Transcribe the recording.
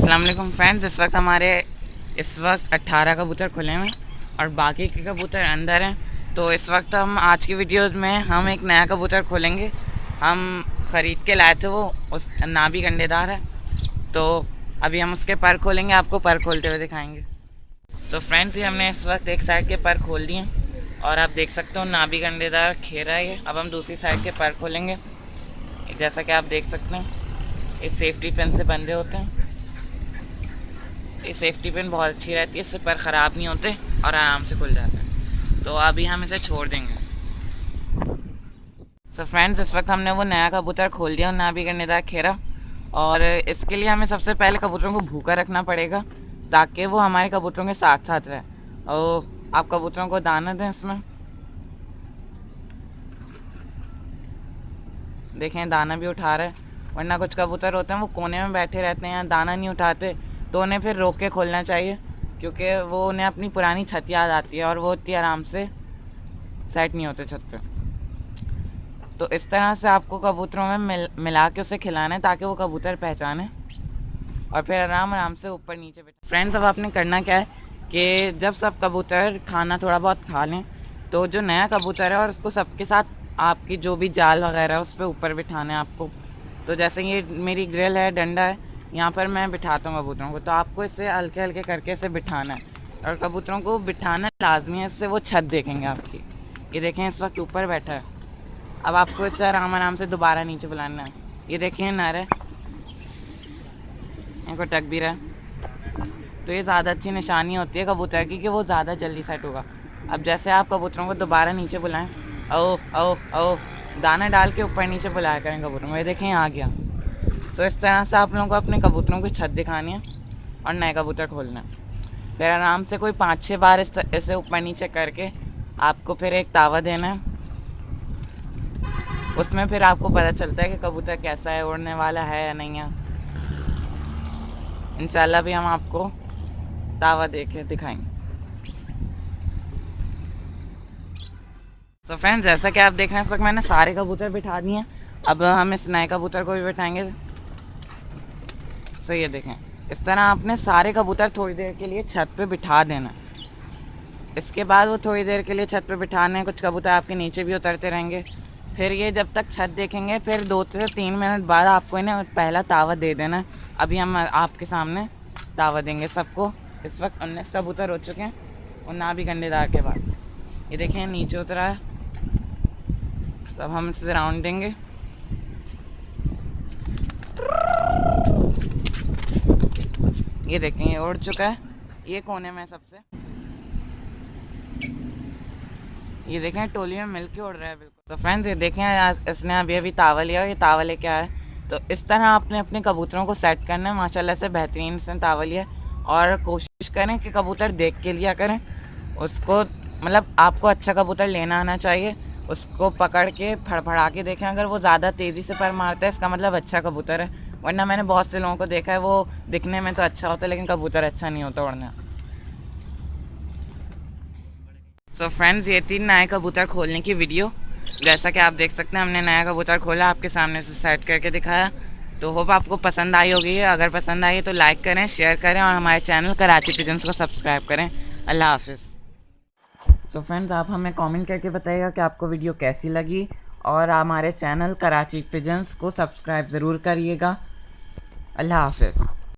अस्सलाम वालेकुम फ्रेंड्स। इस वक्त 18 कबूतर खुले हैं और बाकी के कबूतर अंदर हैं। तो इस वक्त आज की वीडियो में हम एक नया कबूतर खोलेंगे। हम ख़रीद के लाए थे, वो उस नाभि गंडेदार है। तो अभी हम उसके पर खोलेंगे, आपको पर खोलते हुए दिखाएंगे। तो फ्रेंड्स, ये हमने इस वक्त एक साइड के पर खोल दिए और आप देख सकते हो नाभि गंडेदार खेरा है ये। अब हम दूसरी साइड के पर खोलेंगे। जैसा कि आप देख सकते हैं, ये सेफ्टी पिन से बंधे होते हैं। ये सेफ्टी पिन बहुत अच्छी रहती है, इससे पर ख़राब नहीं होते और आराम से खुल जाते हैं। तो अभी हम इसे छोड़ देंगे। सो फ्रेंड्स, इस वक्त हमने वो नया कबूतर खोल दिया, नाभि गंडेदार खेरा। और इसके लिए हमें सबसे पहले कबूतरों को भूखा रखना पड़ेगा ताकि वो हमारे कबूतरों के साथ साथ रहे। और आप कबूतरों को दाना दें। इसमें देखें दाना भी उठा रहे हैं, वरना कुछ कबूतर होते हैं वो कोने में बैठे रहते हैं, दाना नहीं उठाते। तो उन्हें फिर रोक के खोलना चाहिए, क्योंकि वो उन्हें अपनी पुरानी छत याद आती है और वो इतनी आराम से सेट नहीं होते छत पे। तो इस तरह से आपको कबूतरों में मिला के उसे खिलाना है ताकि वो कबूतर पहचाने और फिर आराम आराम से ऊपर नीचे बैठे। फ्रेंड्स, अब आपने करना क्या है कि जब सब कबूतर खाना थोड़ा बहुत खा लें तो जो नया कबूतर है और उसको सबके साथ आपकी जो भी जाल वगैरह है उस पर ऊपर बिठाना है आपको। तो जैसे ये मेरी ग्रिल है, डंडा है, यहाँ पर मैं बिठाता हूँ कबूतरों को। तो आपको इसे हल्के हल्के करके इसे बिठाना है और कबूतरों को बिठाना लाजमी है, इससे वो छत देखेंगे आपकी। ये देखें इस वक्त ऊपर बैठा है। अब आपको इससे आराम आराम से दोबारा नीचे बुलाना है। ये देखिए नर है, इनको टक भी रहा है। तो ये ज़्यादा अच्छी निशानी होती है कबूतर की कि वो ज़्यादा जल्दी सेट होगा। अब जैसे आप कबूतरों को दोबारा नीचे बुलाएं, ओ ओ ओ दाना डाल के ऊपर नीचे बुलाया करें कबूतरों को। ये देखें आ गया। तो इस तरह से आप लोगों को अपने कबूतरों की छत दिखानी है और नए कबूतर खोलना है। फिर आराम से कोई 5-6 बार इसे ऊपर नीचे करके आपको फिर एक तावा देना है। उसमें फिर आपको पता चलता है कि कबूतर कैसा है, उड़ने वाला है या नहीं है। इंशाल्लाह भी हम आपको तावा दे के दिखाएंगे। तो फ्रेंड्स, जैसा कि आप देख रहे हैं, इस वक्त मैंने सारे कबूतर बिठा दिए हैं। अब हम इस नए कबूतर को भी बिठाएंगे। तो ये देखें, इस तरह आपने सारे कबूतर थोड़ी देर के लिए छत पे बिठा देना। इसके बाद वो थोड़ी देर के लिए छत पे बिठाने, कुछ कबूतर आपके नीचे भी उतरते रहेंगे। फिर ये जब तक छत देखेंगे, फिर 2 से 3 मिनट बाद आपको इन्हें पहला तावा दे देना। अभी हम आपके सामने तावा देंगे सबको। इस वक्त 19 कबूतर हो चुके हैं और नाभि गंडेदार के बाद। ये देखें नीचे उतरा है। तो अब हम इसे राउंड देंगे। ये देखें ये उड़ चुका है, ये कोने में सबसे। ये देखें टोली में मिल के उड़ रहा है बिल्कुल। तो फ्रेंड्स, ये देखें इसने अभी अभी तावा लिया, ये तावा लेके आया है। तो इस तरह आपने अपने कबूतरों को सेट करना है। माशाल्लाह से बेहतरीन इसने तावा लिया। और कोशिश करें कि कबूतर देख के लिया करें उसको, मतलब आपको अच्छा कबूतर लेना आना चाहिए। उसको पकड़ के फड़फड़ा के देखें, अगर वो ज़्यादा तेज़ी से पर मारता है इसका मतलब अच्छा कबूतर है। वरना मैंने बहुत से लोगों को देखा है, वो दिखने में तो अच्छा होता है लेकिन कबूतर अच्छा नहीं होता उड़ना। सो फ्रेंड्स, ये थी नए कबूतर खोलने की वीडियो। जैसा कि आप देख सकते हैं, हमने नया कबूतर खोला, आपके सामने से सेट करके दिखाया। तो होप आपको पसंद आई होगी। अगर पसंद आई तो लाइक करें, शेयर करें और हमारे चैनल कराची पिजन्स को सब्सक्राइब करें। अल्लाह हाफिज़। सो फ्रेंड्स, आप हमें कमेंट करके बताइएगा कि आपको वीडियो कैसी लगी और हमारे चैनल कराची पिजन्स को सब्सक्राइब ज़रूर करिएगा। अल्लाह हाफिज़।